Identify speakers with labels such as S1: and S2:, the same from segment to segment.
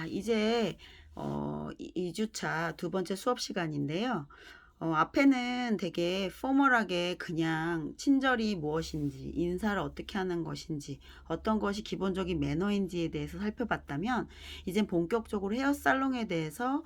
S1: 자, 이제 2주차 두 번째 수업 시간인데요. 앞에는 되게 포멀하게 그냥 친절이 무엇인지, 인사를 어떻게 하는 것인지, 어떤 것이 기본적인 매너인지에 대해서 살펴봤다면, 이젠 본격적으로 헤어살롱에 대해서,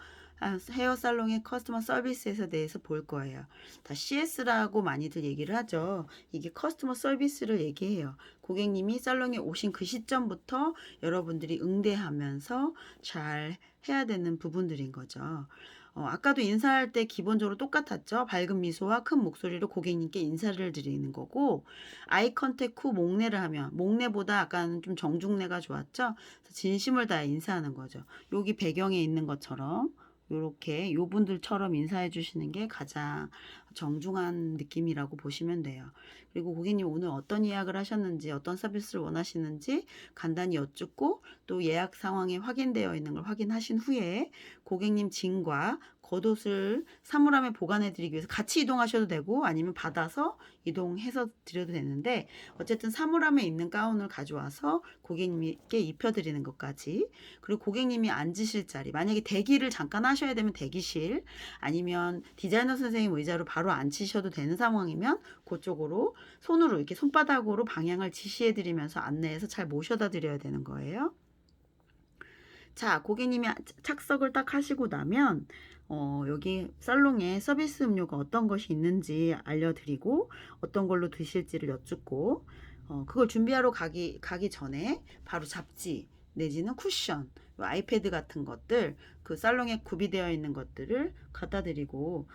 S1: 헤어살롱의 커스터머 서비스에 대해서 볼 거예요. 다 CS라고 많이들 얘기를 하죠. 이게 커스터머 서비스를 얘기해요. 고객님이 살롱에 오신 그 시점부터 여러분들이 응대하면서 잘 해야 되는 부분들인 거죠. 아까도 인사할 때 기본적으로 똑같았죠. 밝은 미소와 큰 목소리로 고객님께 인사를 드리는 거고, 아이 컨택 후 목례를 하면, 목례보다 아까는 좀 정중례가 좋았죠. 그래서 진심을 다해 인사하는 거죠. 여기 배경에 있는 것처럼 요렇게 요 분들처럼 인사해 주시는 게 가장 정중한 느낌이라고 보시면 돼요. 그리고 고객님 오늘 어떤 예약을 하셨는지, 어떤 서비스를 원하시는지 간단히 여쭙고, 또 예약 상황이 확인되어 있는 걸 확인하신 후에 고객님 짐과 겉옷을 사물함에 보관해 드리기 위해서 같이 이동하셔도 되고, 아니면 받아서 이동해서 드려도 되는데, 어쨌든 사물함에 있는 가운을 가져와서 고객님께 입혀 드리는 것까지. 그리고 고객님이 앉으실 자리, 만약에 대기를 잠깐 하셔야 되면 대기실, 아니면 디자이너 선생님 의자로 바로 앉히셔도 되는 상황이면 그쪽으로 손으로 이렇게 손바닥으로 방향을 지시해 드리면서 안내해서 잘 모셔다 드려야 되는 거예요. 자, 고객님이 착석을 딱 하시고 나면 여기 살롱에 서비스 음료가 어떤 것이 있는지 알려드리고, 어떤 걸로 드실지를 여쭙고, 그걸 준비하러 가기 전에 바로 잡지 내지는 쿠션, 아이패드 같은 것들, 그 살롱에 구비되어 있는 것들을 갖다 드리고,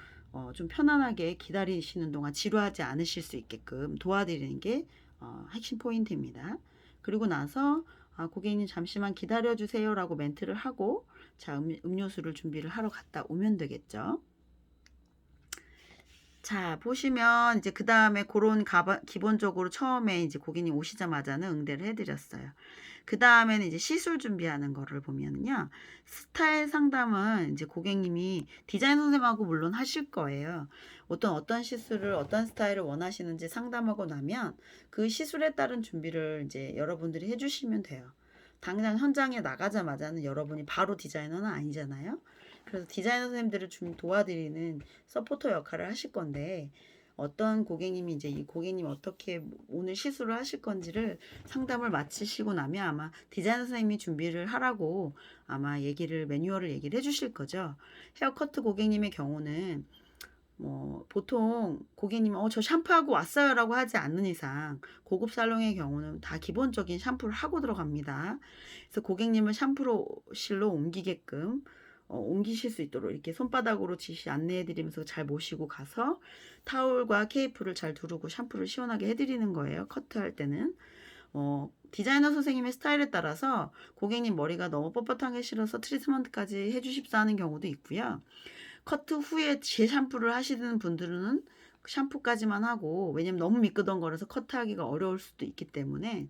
S1: 좀 편안하게 기다리시는 동안 지루하지 않으실 수 있게끔 도와드리는 게 핵심 포인트입니다. 그리고 나서 고객님 잠시만 기다려 주세요 라고 멘트를 하고, 자, 음료수를 준비를 하러 갔다 오면 되겠죠. 자, 보시면 이제 그 다음에 그런 기본적으로 처음에 이제 고객님 오시자마자는 응대를 해드렸어요. 그 다음에는 이제 시술 준비하는 거를 보면요. 스타일 상담은 이제 고객님이 디자인 선생님하고 물론 하실 거예요. 어떤 시술을, 어떤 스타일을 원하시는지 상담하고 나면 그 시술에 따른 준비를 이제 여러분들이 해주시면 돼요. 당장 현장에 나가자마자는 여러분이 바로 디자이너는 아니잖아요. 그래서 디자이너 선생님들을 좀 도와드리는 서포터 역할을 하실 건데, 어떤 고객님이 이제 이 고객님이 어떻게 오늘 시술을 하실 건지를 상담을 마치시고 나면 아마 디자이너 선생님이 준비를 하라고 아마 매뉴얼을 얘기를 해주실 거죠. 헤어커트 고객님의 경우는 보통 고객님이 저 샴푸하고 왔어요 라고 하지 않는 이상 고급 살롱의 경우는 다 기본적인 샴푸를 하고 들어갑니다. 그래서 고객님을 샴푸실로 옮기게끔 옮기실 수 있도록 이렇게 손바닥으로 지시 안내해 드리면서 잘 모시고 가서 타올과 케이프를 잘 두르고 샴푸를 시원하게 해드리는 거예요. 커트할 때는. 디자이너 선생님의 스타일에 따라서 고객님 머리가 너무 뻣뻣하게 싫어서 트리트먼트까지 해주십사 하는 경우도 있고요. 커트 후에 재샴푸를 하시는 분들은 샴푸까지만 하고, 왜냐면 너무 미끄덩거려서 커트하기가 어려울 수도 있기 때문에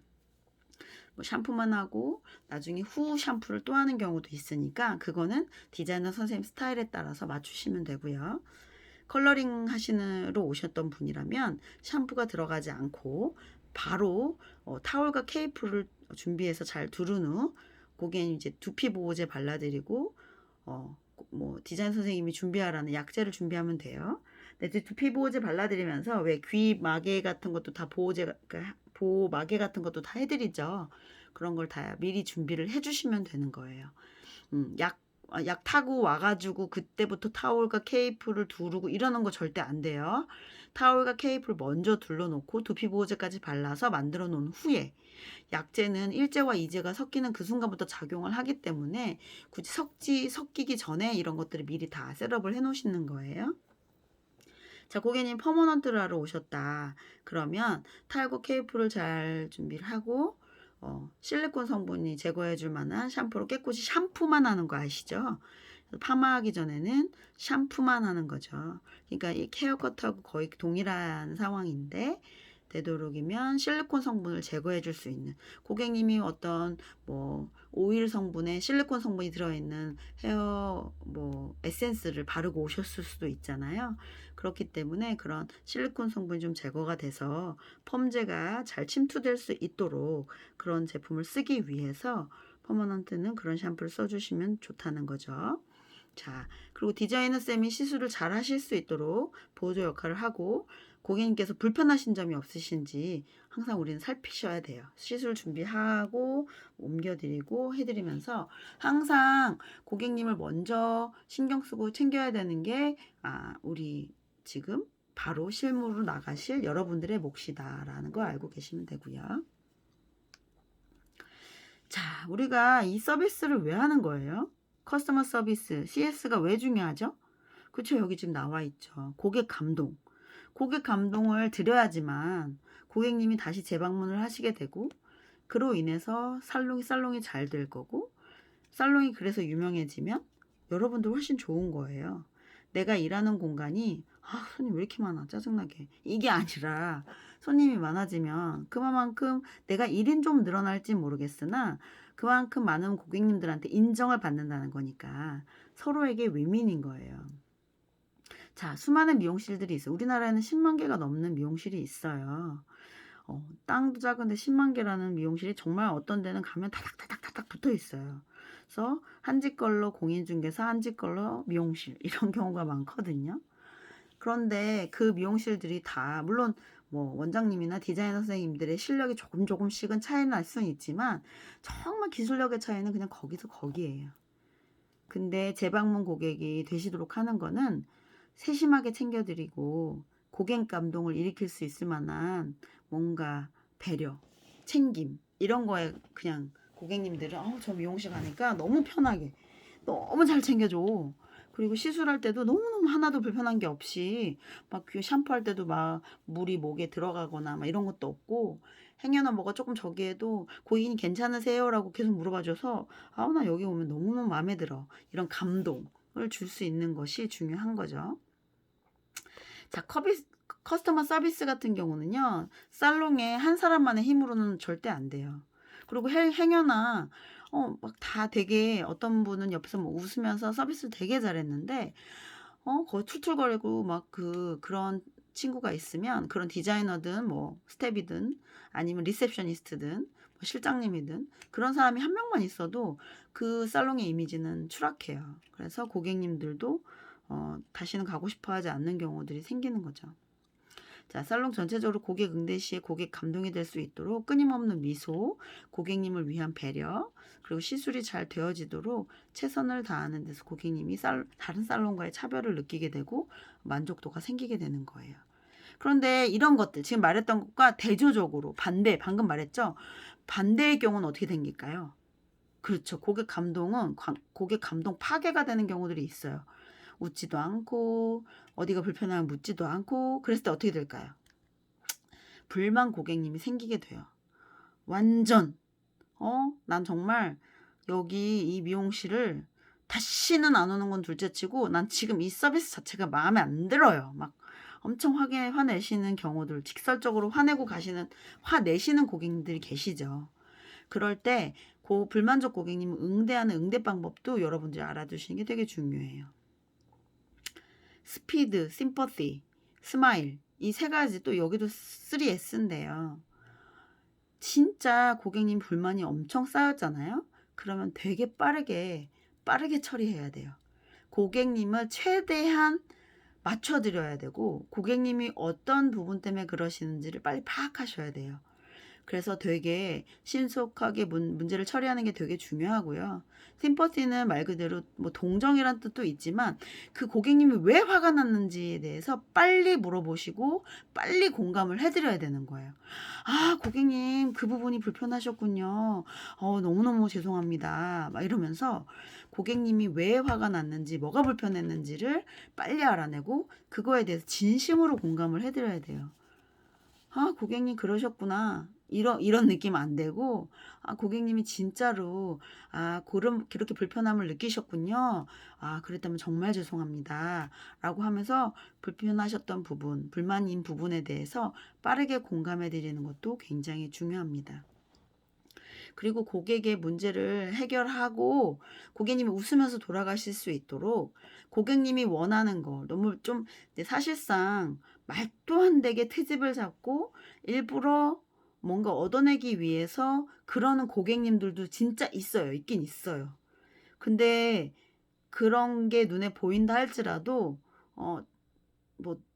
S1: 샴푸만 하고 나중에 후 샴푸를 또 하는 경우도 있으니까, 그거는 디자이너 선생님 스타일에 따라서 맞추시면 되고요. 컬러링 하시러 오셨던 분이라면 샴푸가 들어가지 않고 바로 타올과 케이프를 준비해서 잘 두른 후 고객님 이제 두피 보호제 발라드리고, 디자인 선생님이 준비하라는 약재를 준비하면 돼요. 근데 두피 보호제 발라드리면서 왜 귀 마개 같은 것도 다 보호 마개 같은 것도 다 해드리죠. 그런 걸 다 미리 준비를 해주시면 되는 거예요. 약 타고 와가지고 그때부터 타올과 케이프를 두르고 이러는 거 절대 안 돼요. 타올과 케이프를 먼저 둘러놓고 두피 보호제까지 발라서 만들어 놓은 후에, 약재는 일제와 이제가 섞이는 그 순간부터 작용을 하기 때문에 굳이 섞이기 전에 이런 것들을 미리 다 셋업을 해 놓으시는 거예요. 자, 고객님 퍼머넌트를 하러 오셨다. 그러면 탈고 케이프를 잘 준비를 하고, 실리콘 성분이 제거해 줄 만한 샴푸로 깨끗이 샴푸만 하는 거 아시죠? 파마하기 전에는 샴푸만 하는 거죠. 그러니까 이 케어컷하고 거의 동일한 상황인데, 되도록이면 실리콘 성분을 제거해 줄 수 있는, 고객님이 어떤 오일 성분에 실리콘 성분이 들어있는 헤어 에센스를 바르고 오셨을 수도 있잖아요. 그렇기 때문에 그런 실리콘 성분이 좀 제거가 돼서 펌제가 잘 침투될 수 있도록 그런 제품을 쓰기 위해서 퍼머넌트는 그런 샴푸를 써주시면 좋다는 거죠. 자, 그리고 디자이너 쌤이 시술을 잘 하실 수 있도록 보조 역할을 하고 고객님께서 불편하신 점이 없으신지 항상 우리는 살피셔야 돼요. 시술 준비하고 옮겨드리고 해드리면서 항상 고객님을 먼저 신경 쓰고 챙겨야 되는 게 우리 지금 바로 실무로 나가실 여러분들의 몫이다라는 거 알고 계시면 되고요. 자, 우리가 이 서비스를 왜 하는 거예요? 커스터머 서비스, CS가 왜 중요하죠? 그쵸, 여기 지금 나와 있죠. 고객 감동. 고객 감동을 드려야지만 고객님이 다시 재방문을 하시게 되고, 그로 인해서 살롱이 잘 될 거고, 살롱이 그래서 유명해지면 여러분들 훨씬 좋은 거예요. 내가 일하는 공간이 손님 왜 이렇게 많아 짜증나게 이게 아니라 손님이 많아지면 그만큼 내가 일은 좀 늘어날지 모르겠으나 그만큼 많은 고객님들한테 인정을 받는다는 거니까 서로에게 윈윈인 거예요. 자, 수많은 미용실들이 있어요. 우리나라에는 10만 개가 넘는 미용실이 있어요. 땅도 작은데 10만 개라는 미용실이 정말 어떤 데는 가면 다닥다닥 붙어 있어요. 그래서 한 집 걸로 공인중개사, 한 집 걸로 미용실 이런 경우가 많거든요. 그런데 그 미용실들이 다 물론 뭐 원장님이나 디자이너 선생님들의 실력이 조금씩은 차이 날 수는 있지만 정말 기술력의 차이는 그냥 거기서 거기에요. 근데 재방문 고객이 되시도록 하는 거는 세심하게 챙겨드리고 고객 감동을 일으킬 수 있을 만한 뭔가 배려, 챙김 이런 거에 그냥 고객님들은 저 미용실 가니까 너무 편하게 너무 잘 챙겨줘. 그리고 시술할 때도 너무너무 하나도 불편한 게 없이 막 샴푸할 때도 막 물이 목에 들어가거나 막 이런 것도 없고 행여나 뭐가 조금 저기에도 고객님 괜찮으세요? 라고 계속 물어봐줘서 나 여기 오면 너무너무 마음에 들어. 이런 감동을 줄 수 있는 것이 중요한 거죠. 자, 커스터머 서비스 같은 경우는요. 살롱에 한 사람만의 힘으로는 절대 안 돼요. 그리고 행여나 막 다 되게 어떤 분은 옆에서 뭐 웃으면서 서비스를 되게 잘했는데 거의 툴툴거리고 막 그런 친구가 있으면 그런 디자이너든 뭐 스텝이든 아니면 리셉셔니스트든 뭐 실장님이든 그런 사람이 한 명만 있어도 그 살롱의 이미지는 추락해요. 그래서 고객님들도 다시는 가고 싶어 하지 않는 경우들이 생기는 거죠. 자, 살롱 전체적으로 고객 응대 시에 고객 감동이 될 수 있도록 끊임없는 미소, 고객님을 위한 배려, 그리고 시술이 잘 되어지도록 최선을 다하는 데서 고객님이 다른 살롱과의 차별을 느끼게 되고 만족도가 생기게 되는 거예요. 그런데 이런 것들, 지금 말했던 것과 대조적으로 방금 말했죠? 반대의 경우는 어떻게 생길까요? 그렇죠. 고객 감동 파괴가 되는 경우들이 있어요. 웃지도 않고 어디가 불편하면 묻지도 않고 그랬을 때 어떻게 될까요? 불만 고객님이 생기게 돼요. 완전 난 정말 여기 이 미용실을 다시는 안 오는 건 둘째치고 난 지금 이 서비스 자체가 마음에 안 들어요. 막 엄청 화내시는 경우들, 직설적으로 화내시는 고객님들이 계시죠. 그럴 때 불만족 고객님 응대하는 응대 방법도 여러분들이 알아두시는 게 되게 중요해요. 스피드, 심퍼시, 스마일 이 세 가지 또 여기도 3S인데요. 진짜 고객님 불만이 엄청 쌓였잖아요. 그러면 되게 빠르게 처리해야 돼요. 고객님을 최대한 맞춰드려야 되고 고객님이 어떤 부분 때문에 그러시는지를 빨리 파악하셔야 돼요. 그래서 되게 신속하게 문제를 처리하는 게 되게 중요하고요. 심퍼시는 말 그대로 뭐 동정이란 뜻도 있지만 그 고객님이 왜 화가 났는지에 대해서 빨리 물어보시고 빨리 공감을 해드려야 되는 거예요. 고객님 그 부분이 불편하셨군요. 너무너무 죄송합니다. 막 이러면서 고객님이 왜 화가 났는지 뭐가 불편했는지를 빨리 알아내고 그거에 대해서 진심으로 공감을 해드려야 돼요. 고객님 그러셨구나. 이런 느낌 안 되고, 고객님이 진짜로, 그렇게 불편함을 느끼셨군요. 그랬다면 정말 죄송합니다. 라고 하면서 불편하셨던 부분, 불만인 부분에 대해서 빠르게 공감해 드리는 것도 굉장히 중요합니다. 그리고 고객의 문제를 해결하고 고객님이 웃으면서 돌아가실 수 있도록 고객님이 원하는 거 너무 좀 사실상 말도 안 되게 트집을 잡고 일부러 뭔가 얻어내기 위해서 그러는 고객님들도 진짜 있어요. 있긴 있어요. 근데 그런 게 눈에 보인다 할지라도 뭐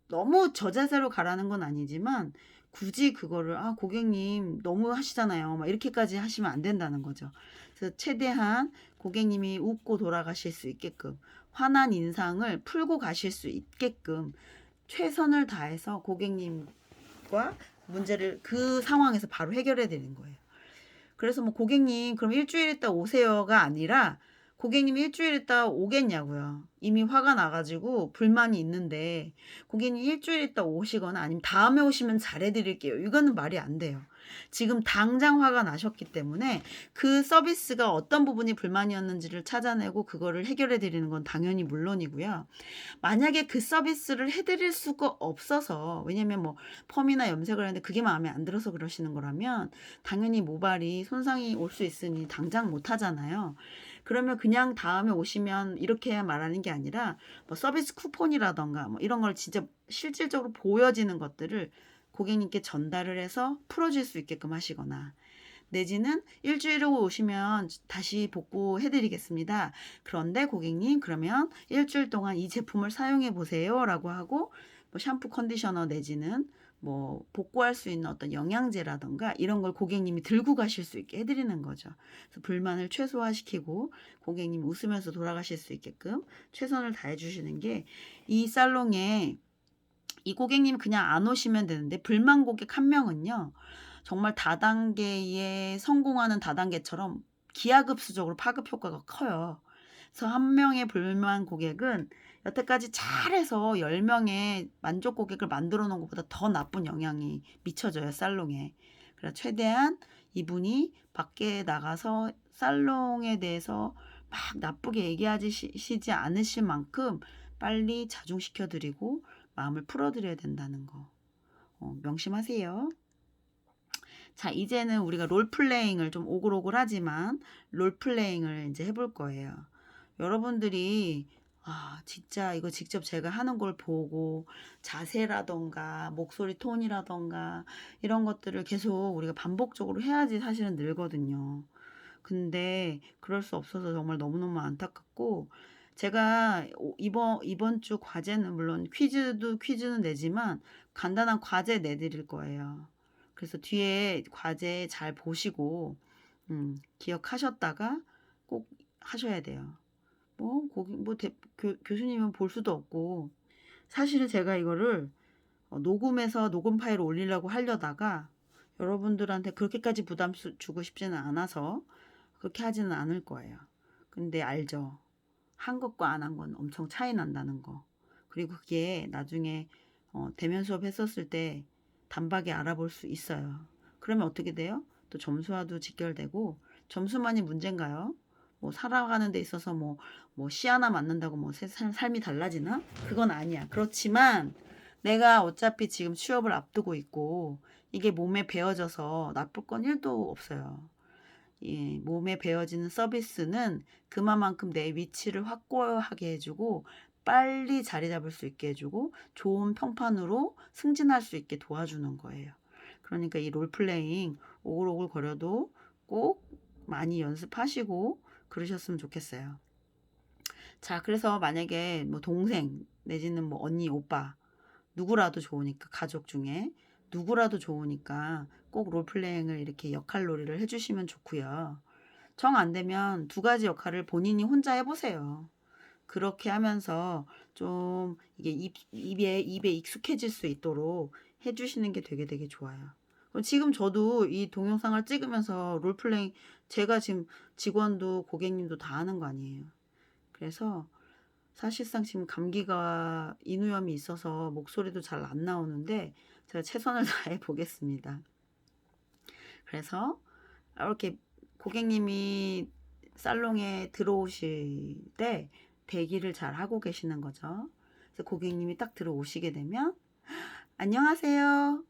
S1: 너무 저자세로 가라는 건 아니지만 굳이 그거를 고객님 너무 하시잖아요. 막 이렇게까지 하시면 안 된다는 거죠. 그래서 최대한 고객님이 웃고 돌아가실 수 있게끔 환한 인상을 풀고 가실 수 있게끔 최선을 다해서 고객님과 문제를 그 상황에서 바로 해결해 드리는 거예요. 그래서 뭐 고객님 그럼 일주일 있다 오세요가 아니라 고객님이 일주일 있다 오겠냐고요. 이미 화가 나가지고 불만이 있는데 고객님 일주일 있다 오시거나 아니면 다음에 오시면 잘해드릴게요. 이거는 말이 안 돼요. 지금 당장 화가 나셨기 때문에 그 서비스가 어떤 부분이 불만이었는지를 찾아내고 그거를 해결해 드리는 건 당연히 물론이고요. 만약에 그 서비스를 해드릴 수가 없어서 왜냐면 뭐 펌이나 염색을 하는데 그게 마음에 안 들어서 그러시는 거라면 당연히 모발이 손상이 올 수 있으니 당장 못 하잖아요. 그러면 그냥 다음에 오시면 이렇게 말하는 게 아니라 뭐 서비스 쿠폰이라던가 뭐 이런 걸 진짜 실질적으로 보여지는 것들을 고객님께 전달을 해서 풀어줄 수 있게끔 하시거나 내지는 일주일 후 오시면 다시 복구해 드리겠습니다. 그런데 고객님 그러면 일주일 동안 이 제품을 사용해 보세요 라고 하고 뭐 샴푸 컨디셔너 내지는 뭐 복구할 수 있는 어떤 영양제라던가 이런 걸 고객님이 들고 가실 수 있게 해드리는 거죠. 그래서 불만을 최소화시키고 고객님이 웃으면서 돌아가실 수 있게끔 최선을 다해 주시는 게 이 살롱에 이 고객님 그냥 안 오시면 되는데 불만 고객 한 명은요. 정말 다단계에 성공하는 다단계처럼 기하급수적으로 파급 효과가 커요. 그래서 한 명의 불만 고객은 여태까지 잘해서 10명의 만족 고객을 만들어 놓은 것보다 더 나쁜 영향이 미쳐져요, 살롱에. 그래서 최대한 이분이 밖에 나가서 살롱에 대해서 막 나쁘게 얘기하시지 않으실 만큼 빨리 자중시켜 드리고 마음을 풀어 드려야 된다는 거 명심하세요. 자, 이제는 우리가 롤플레잉을 좀 오글오글하지만 롤플레잉을 이제 해볼 거예요. 여러분들이 진짜 이거 직접 제가 하는 걸 보고 자세라던가 목소리 톤이라던가 이런 것들을 계속 우리가 반복적으로 해야지 사실은 늘거든요. 근데 그럴 수 없어서 정말 너무너무 안타깝고 제가 이번 주 과제는 물론 퀴즈는 내지만 간단한 과제 내드릴 거예요. 그래서 뒤에 과제 잘 보시고 기억하셨다가 꼭 하셔야 돼요. 뭐 거기 뭐 교수님은 볼 수도 없고 사실은 제가 이거를 녹음해서 녹음 파일을 올리려고 하려다가 여러분들한테 그렇게까지 부담 주고 싶지는 않아서 그렇게 하지는 않을 거예요. 근데 알죠. 한 것과 안 한 건 엄청 차이 난다는 거. 그리고 그게 나중에 대면 수업 했었을 때 단박에 알아볼 수 있어요. 그러면 어떻게 돼요? 또 점수와도 직결되고 점수만이 문제인가요? 뭐 살아가는 데 있어서 뭐 시 하나 맞는다고 뭐 삶이 달라지나? 그건 아니야. 그렇지만 내가 어차피 지금 취업을 앞두고 있고 이게 몸에 배어져서 나쁠 건 1도 없어요. 예, 몸에 배어지는 서비스는 그만큼 내 위치를 확고하게 해주고 빨리 자리 잡을 수 있게 해주고 좋은 평판으로 승진할 수 있게 도와주는 거예요. 그러니까 이 롤플레잉 오글오글 거려도 꼭 많이 연습하시고 그러셨으면 좋겠어요. 자, 그래서 만약에 뭐 동생 내지는 뭐 언니, 오빠 누구라도 좋으니까 가족 중에 누구라도 좋으니까 꼭 롤플레잉을 이렇게 역할놀이를 해주시면 좋고요. 정 안 되면 두 가지 역할을 본인이 혼자 해보세요. 그렇게 하면서 좀 이게 입에 익숙해질 수 있도록 해주시는 게 되게 좋아요. 지금 저도 이 동영상을 찍으면서 롤플레잉 제가 지금 직원도 고객님도 다 하는 거 아니에요. 그래서 사실상 지금 감기가 인후염이 있어서 목소리도 잘 안 나오는데 제가 최선을 다해 보겠습니다. 그래서 이렇게 고객님이 살롱에 들어오실 때 대기를 잘 하고 계시는 거죠. 그래서 고객님이 딱 들어오시게 되면 안녕하세요.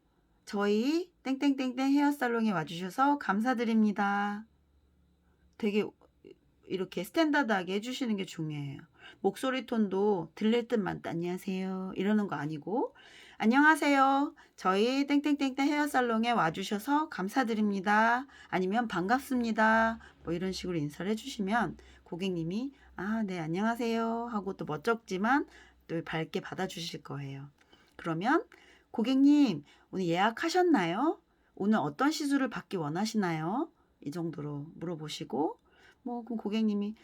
S1: 저희 땡땡땡땡 헤어살롱에 와주셔서 감사드립니다. 되게 이렇게 스탠다드하게 해주시는 게 중요해요. 목소리 톤도 들릴 듯만 안녕하세요 이러는 거 아니고 안녕하세요. 저희 땡땡땡땡 헤어살롱에 와주셔서 감사드립니다. 아니면 반갑습니다. 뭐 이런 식으로 인사를 해주시면 고객님이 아, 네, 안녕하세요 하고 또 멋쩍지만 또 밝게 받아주실 거예요. 그러면 고객님, 오늘 예약하셨나요? 오늘 어떤 시술을 받기 원하시나요? 이 정도로 물어보시고 그럼 고객님이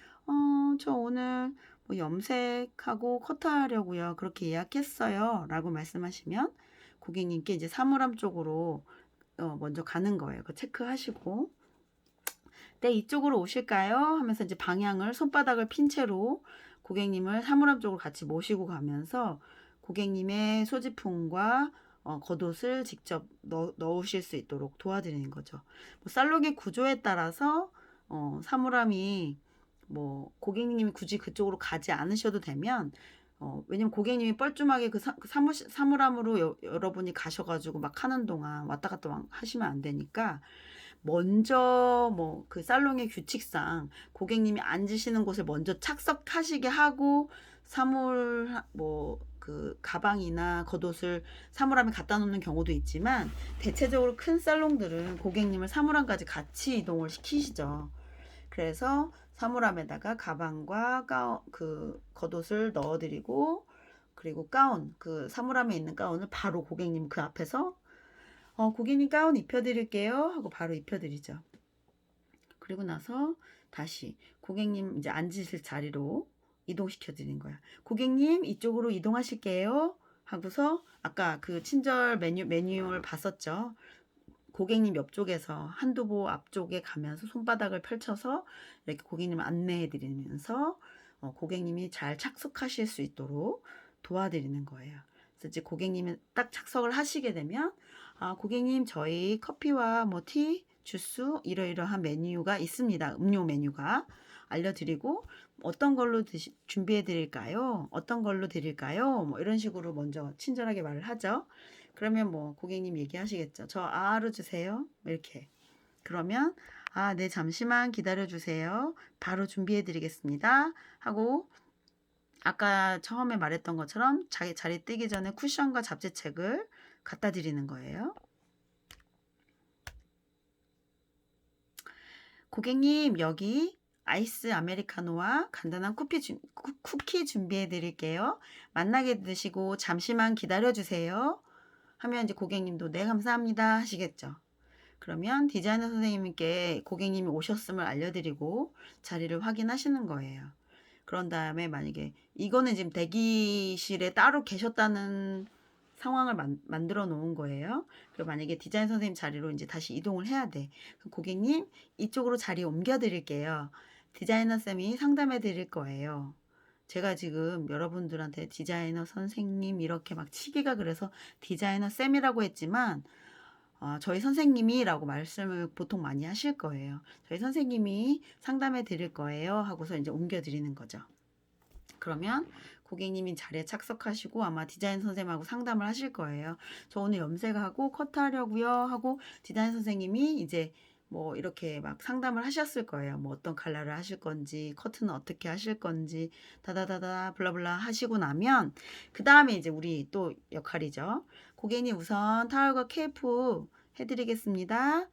S1: 저 오늘 뭐 염색하고 커트하려고요. 그렇게 예약했어요. 라고 말씀하시면 고객님께 이제 사물함 쪽으로 먼저 가는 거예요. 그 체크하시고 네, 이쪽으로 오실까요? 하면서 이제 방향을 손바닥을 핀 채로 고객님을 사물함 쪽으로 같이 모시고 가면서 고객님의 소지품과 겉옷을 직접 넣으실 수 있도록 도와드리는 거죠. 뭐 살롱의 구조에 따라서 사물함이 뭐 고객님이 굳이 그쪽으로 가지 않으셔도 되면 왜냐면 고객님이 뻘쭘하게 그 사물함으로 여러분이 가셔가지고 막 하는 동안 왔다 갔다 하시면 안 되니까 먼저 뭐 그 살롱의 규칙상 고객님이 앉으시는 곳을 먼저 착석하시게 하고 사물 뭐 그 가방이나 겉옷을 사물함에 갖다 놓는 경우도 있지만 대체적으로 큰 살롱들은 고객님을 사물함까지 같이 이동을 시키시죠. 그래서 사물함에다가 가방과 그 겉옷을 넣어드리고 그리고 가운 그 사물함에 있는 가운을 바로 고객님 그 앞에서 고객님 가운 입혀드릴게요 하고 바로 입혀드리죠. 그리고 나서 다시 고객님 이제 앉으실 자리로 이동시켜 드린 거야. 고객님 이쪽으로 이동하실게요 하고서 아까 그 친절 매뉴얼 봤었죠. 고객님 옆쪽에서 한두보 앞쪽에 가면서 손바닥을 펼쳐서 이렇게 고객님을 안내해 드리면서 고객님이 잘 착석하실 수 있도록 도와드리는 거예요. 그래서 이제 고객님이 딱 착석을 하시게 되면 고객님 저희 커피와 뭐 티, 주스 이러이러한 메뉴가 있습니다. 음료 메뉴가 알려드리고 어떤 걸로 준비해 드릴까요? 어떤 걸로 드릴까요? 뭐 이런 식으로 먼저 친절하게 말을 하죠. 그러면 뭐 고객님 얘기하시겠죠. 저 아아로 주세요. 이렇게. 그러면 네, 잠시만 기다려 주세요. 바로 준비해 드리겠습니다. 하고 아까 처음에 말했던 것처럼 자리 뜨기 전에 쿠션과 잡지책을 갖다 드리는 거예요. 고객님 여기 아이스 아메리카노와 간단한 쿠키 준비해 드릴게요. 만나게 드시고 잠시만 기다려 주세요. 하면 이제 고객님도 네 감사합니다 하시겠죠. 그러면 디자이너 선생님께 고객님이 오셨음을 알려드리고 자리를 확인하시는 거예요. 그런 다음에 만약에 이거는 지금 대기실에 따로 계셨다는 상황을 만들어 놓은 거예요. 그리고 만약에 디자인 선생님 자리로 이제 다시 이동을 해야 돼. 그럼 고객님 이쪽으로 자리 옮겨 드릴게요. 디자이너 쌤이 상담해 드릴 거예요. 제가 지금 여러분들한테 디자이너 선생님 이렇게 막 치기가 그래서 디자이너 쌤이라고 했지만 저희 선생님이라고 말씀을 보통 많이 하실 거예요. 저희 선생님이 상담해 드릴 거예요 하고서 이제 옮겨 드리는 거죠. 그러면 고객님이 자리에 착석하시고 아마 디자인 선생님하고 상담을 하실 거예요. 저 오늘 염색하고 커트하려고요 하고 디자인 선생님이 이제 뭐 이렇게 막 상담을 하셨을 거예요. 뭐 어떤 컬러를 하실 건지, 커트는 어떻게 하실 건지, 다다다다 블라블라 하시고 나면 그 다음에 이제 우리 또 역할이죠. 고객님 우선 타월과 케이프 해드리겠습니다.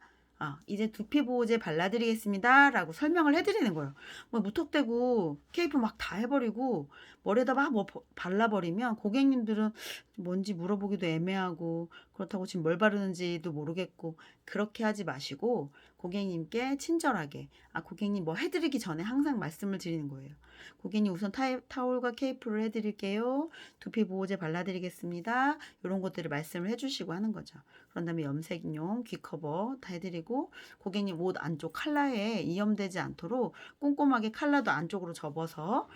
S1: 이제 두피 보호제 발라드리겠습니다. 라고 설명을 해드리는 거예요. 뭐 무턱대고 케이프 막 다 해버리고 머리에다 막 뭐 발라버리면 고객님들은 뭔지 물어보기도 애매하고 그렇다고 지금 뭘 바르는지도 모르겠고 그렇게 하지 마시고 고객님께 친절하게 고객님 뭐 해드리기 전에 항상 말씀을 드리는 거예요. 고객님 우선 타올과 케이프를 해드릴게요. 두피 보호제 발라드리겠습니다. 이런 것들을 말씀을 해주시고 하는 거죠. 그런 다음에 염색용, 귀커버 다 해드리고 고객님 옷 안쪽 컬러에 이염되지 않도록 꼼꼼하게 컬러도 안쪽으로 접어서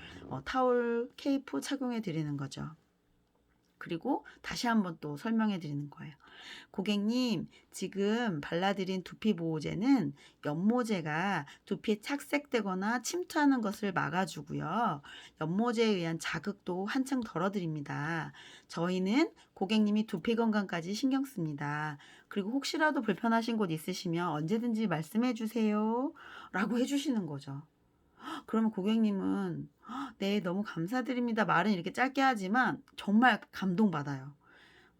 S1: 타올, 케이프 착용해 드리는 거죠. 그리고 다시 한번 또 설명해 드리는 거예요. 고객님, 지금 발라드린 두피 보호제는 연모제가 두피에 착색되거나 침투하는 것을 막아주고요. 연모제에 의한 자극도 한층 덜어드립니다. 저희는 고객님이 두피 건강까지 신경 씁니다. 그리고 혹시라도 불편하신 곳 있으시면 언제든지 말씀해 주세요. 라고 해주시는 거죠. 그러면 고객님은 네, 너무 감사드립니다. 말은 이렇게 짧게 하지만 정말 감동받아요.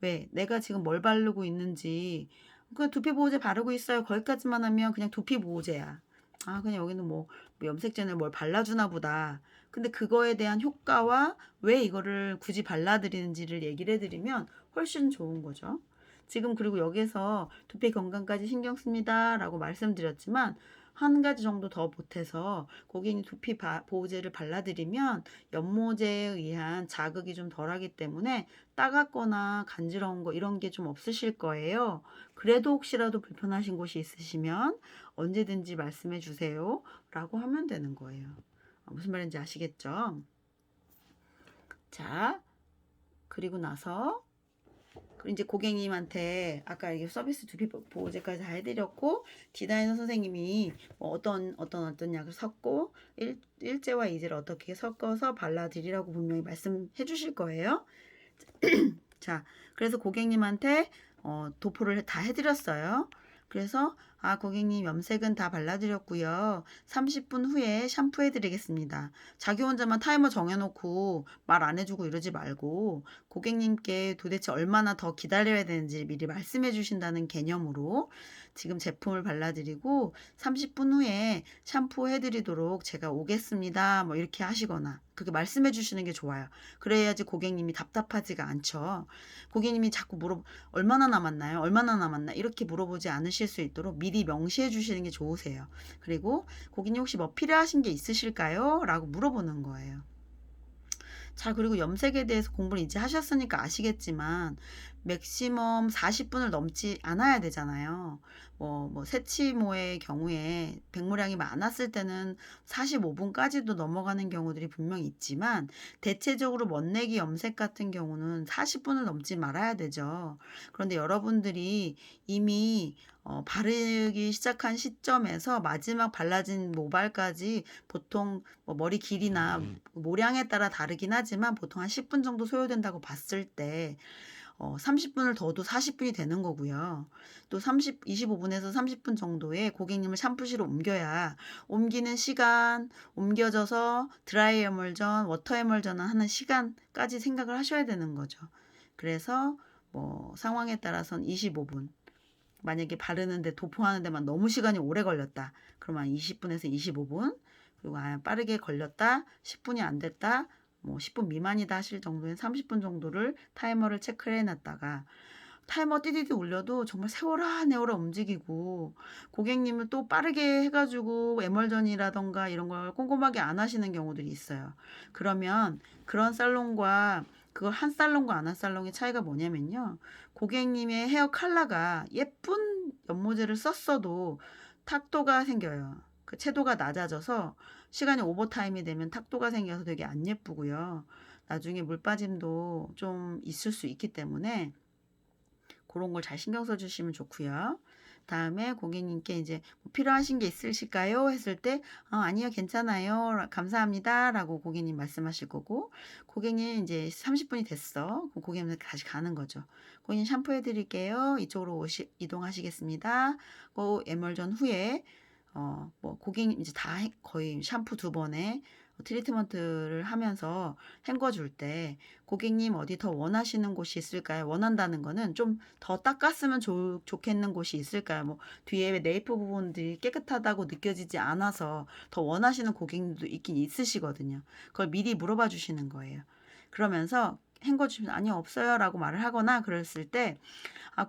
S1: 왜? 내가 지금 뭘 바르고 있는지. 그 두피 보호제 바르고 있어요. 거기까지만 하면 그냥 두피 보호제야. 아, 그냥 여기는 뭐 염색제는 뭘 발라주나 보다. 근데 그거에 대한 효과와 왜 이거를 굳이 발라드리는지를 얘기를 해드리면 훨씬 좋은 거죠. 지금 그리고 여기서 두피 건강까지 신경 씁니다 라고 말씀드렸지만 한 가지 정도 더 보태서 고객님 두피 보호제를 발라드리면 연모제에 의한 자극이 좀 덜하기 때문에 따갑거나 간지러운 거 이런 게 좀 없으실 거예요. 그래도 혹시라도 불편하신 곳이 있으시면 언제든지 말씀해 주세요 라고 하면 되는 거예요. 무슨 말인지 아시겠죠? 자, 그리고 나서 이제 고객님한테 아까 이게 서비스 두피 보호제까지 다 해드렸고 디자이너 선생님이 뭐 어떤 약을 섞고 일제와 이제를 어떻게 섞어서 발라드리라고 분명히 말씀해 주실 거예요. 자, 그래서 고객님한테 도포를 다 해드렸어요. 그래서 고객님 염색은 다 발라드렸고요. 30분 후에 샴푸해 드리겠습니다. 자기 혼자만 타이머 정해놓고 말 안 해주고 이러지 말고 고객님께 도대체 얼마나 더 기다려야 되는지 미리 말씀해 주신다는 개념으로 지금 제품을 발라드리고 30분 후에 샴푸해 드리도록 제가 오겠습니다. 뭐 이렇게 하시거나 그렇게 말씀해 주시는 게 좋아요. 그래야지 고객님이 답답하지가 않죠. 고객님이 자꾸 얼마나 남았나요? 얼마나 남았나? 이렇게 물어보지 않으실 수 있도록 미리 명시해 주시는 게 좋으세요. 그리고 고객님 혹시 뭐 필요하신 게 있으실까요? 라고 물어보는 거예요. 자, 그리고 염색에 대해서 공부를 이제 하셨으니까 아시겠지만 맥시멈 40분을 넘지 않아야 되잖아요. 세치모의 경우에 백모량이 많았을 때는 45분까지도 넘어가는 경우들이 분명히 있지만 대체적으로 멋내기 염색 같은 경우는 40분을 넘지 말아야 되죠. 그런데 여러분들이 이미 바르기 시작한 시점에서 마지막 발라진 모발까지 보통 머리 길이나 모량에 따라 다르긴 하지만 보통 한 10분 정도 소요된다고 봤을 때 30분을 더도 40분이 되는 거고요. 또 25분에서 30분 정도의 고객님을 샴푸실로 옮겨야 옮기는 시간, 옮겨져서 드라이 에멀전, 워터 에멀전 하는 시간까지 생각을 하셔야 되는 거죠. 그래서 상황에 따라서는 25분. 만약에 바르는데 도포하는 데만 너무 시간이 오래 걸렸다. 그러면 20분에서 25분. 그리고 빠르게 걸렸다. 10분이 안 됐다. 10분 미만이다 하실 정도엔 30분 정도를 타이머를 체크를 해놨다가 타이머 띠디디 울려도 정말 세워라 내워라 움직이고 고객님을 또 빠르게 해가지고 에멀전이라던가 이런 걸 꼼꼼하게 안 하시는 경우들이 있어요. 그러면 그런 살롱과 그걸 한 살롱과 안 한 살롱의 차이가 뭐냐면요. 고객님의 헤어 컬러가 예쁜 연모제를 썼어도 탁도가 생겨요. 그 채도가 낮아져서 시간이 오버타임이 되면 탁도가 생겨서 되게 안 예쁘고요. 나중에 물 빠짐도 좀 있을 수 있기 때문에 그런 걸 잘 신경 써주시면 좋고요. 다음에 고객님께 이제 필요하신 게 있으실까요? 했을 때 아니요 괜찮아요 감사합니다 라고 고객님 말씀하실 거고 고객님 이제 30분이 됐어 그럼 고객님 다시 가는 거죠. 고객님 샴푸 해드릴게요. 이쪽으로 이동하시겠습니다. 에멀전 후에 고객님 이제 다 거의 샴푸 2번에 트리트먼트를 하면서 헹궈줄 때 고객님 어디 더 원하시는 곳이 있을까요? 원한다는 거는 좀 더 닦았으면 좋겠는 곳이 있을까요? 뒤에 네이프 부분들이 깨끗하다고 느껴지지 않아서 더 원하시는 고객님도 있긴 있으시거든요. 그걸 미리 물어봐 주시는 거예요. 그러면서 헹궈주시면 아니요 없어요 라고 말을 하거나 그랬을 때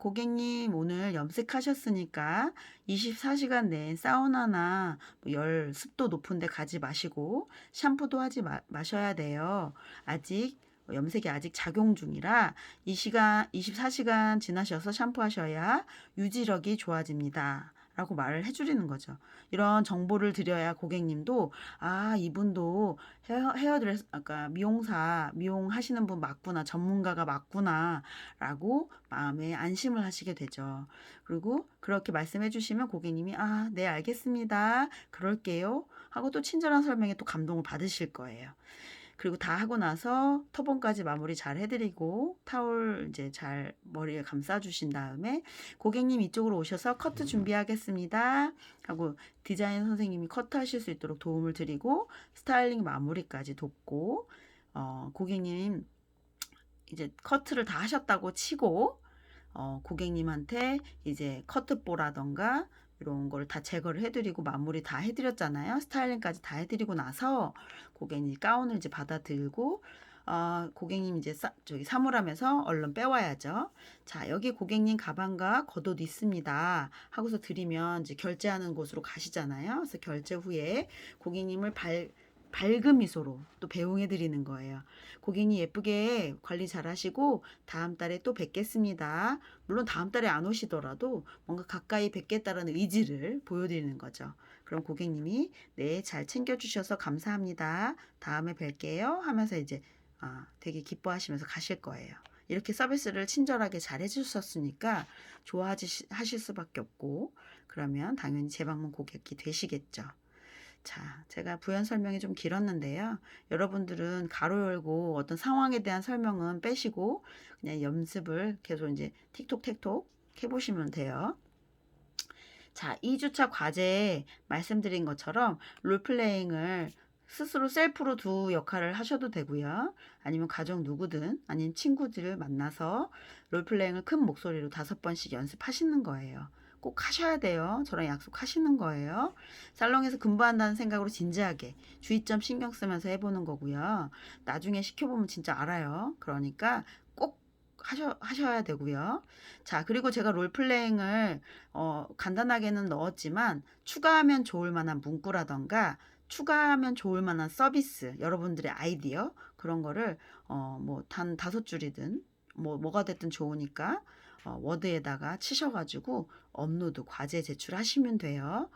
S1: 고객님 오늘 염색하셨으니까 24시간 내에 사우나나 열 습도 높은 데 가지 마시고 샴푸도 하지 마셔야 돼요. 아직 염색이 아직 작용 중이라 24시간 지나셔서 샴푸하셔야 유지력이 좋아집니다. 라고 말을 해주리는 거죠. 이런 정보를 드려야 고객님도 이분도 헤어드레스 아까 미용하시는 분 맞구나 전문가가 맞구나 라고 마음에 안심을 하시게 되죠. 그리고 그렇게 말씀해 주시면 고객님이 네 알겠습니다 그럴게요 하고 또 친절한 설명에 또 감동을 받으실 거예요. 그리고 다 하고 나서 터번까지 마무리 잘 해드리고 타올 이제 잘 머리에 감싸 주신 다음에 고객님 이쪽으로 오셔서 커트 준비하겠습니다 하고 디자인 선생님이 커트 하실 수 있도록 도움을 드리고 스타일링 마무리까지 돕고 고객님 이제 커트를 다 하셨다고 치고 고객님한테 이제 커트보라던가 이런 걸 다 제거를 해드리고 마무리 다 해드렸잖아요. 스타일링까지 다 해드리고 나서 고객님 가운을 이제 받아들고 고객님 이제 저기 사물함에서 얼른 빼와야죠. 자, 여기 고객님 가방과 겉옷 있습니다 하고서 드리면 이제 결제하는 곳으로 가시잖아요. 그래서 결제 후에 고객님을 밝은 미소로 또 배웅해 드리는 거예요. 고객님 예쁘게 관리 잘 하시고 다음 달에 또 뵙겠습니다. 물론 다음 달에 안 오시더라도 뭔가 가까이 뵙겠다라는 의지를 보여드리는 거죠. 그럼 고객님이 네, 잘 챙겨주셔서 감사합니다. 다음에 뵐게요 하면서 이제 되게 기뻐하시면서 가실 거예요. 이렇게 서비스를 친절하게 잘 해주셨으니까 좋아하실 수밖에 없고, 그러면 당연히 재방문 고객이 되시겠죠. 자, 제가 부연 설명이 좀 길었는데요. 여러분들은 가로 열고 어떤 상황에 대한 설명은 빼시고 그냥 연습을 계속 이제 틱톡택톡 해보시면 돼요. 자, 2주차 과제에 말씀드린 것처럼 롤플레잉을 스스로 셀프로 두 역할을 하셔도 되고요. 아니면 가족 누구든 아니면 친구들을 만나서 롤플레잉을 큰 목소리로 5번씩 연습하시는 거예요. 꼭 하셔야 돼요. 저랑 약속하시는 거예요. 살롱에서 근무한다는 생각으로 진지하게 주의점 신경 쓰면서 해보는 거고요. 나중에 시켜보면 진짜 알아요. 그러니까 꼭 하셔야 되고요. 자, 그리고 제가 롤플레잉을 간단하게는 넣었지만 추가하면 좋을 만한 문구라던가 추가하면 좋을 만한 서비스, 여러분들의 아이디어 그런 거를 뭐 단 5줄이든 뭐가 됐든 좋으니까 워드에다가 치셔가지고 업로드 과제 제출하시면 돼요.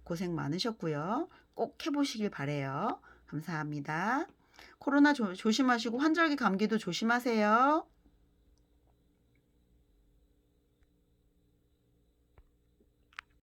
S1: 고생 많으셨고요. 꼭 해보시길 바래요. 감사합니다. 코로나 조심하시고 환절기 감기도 조심하세요.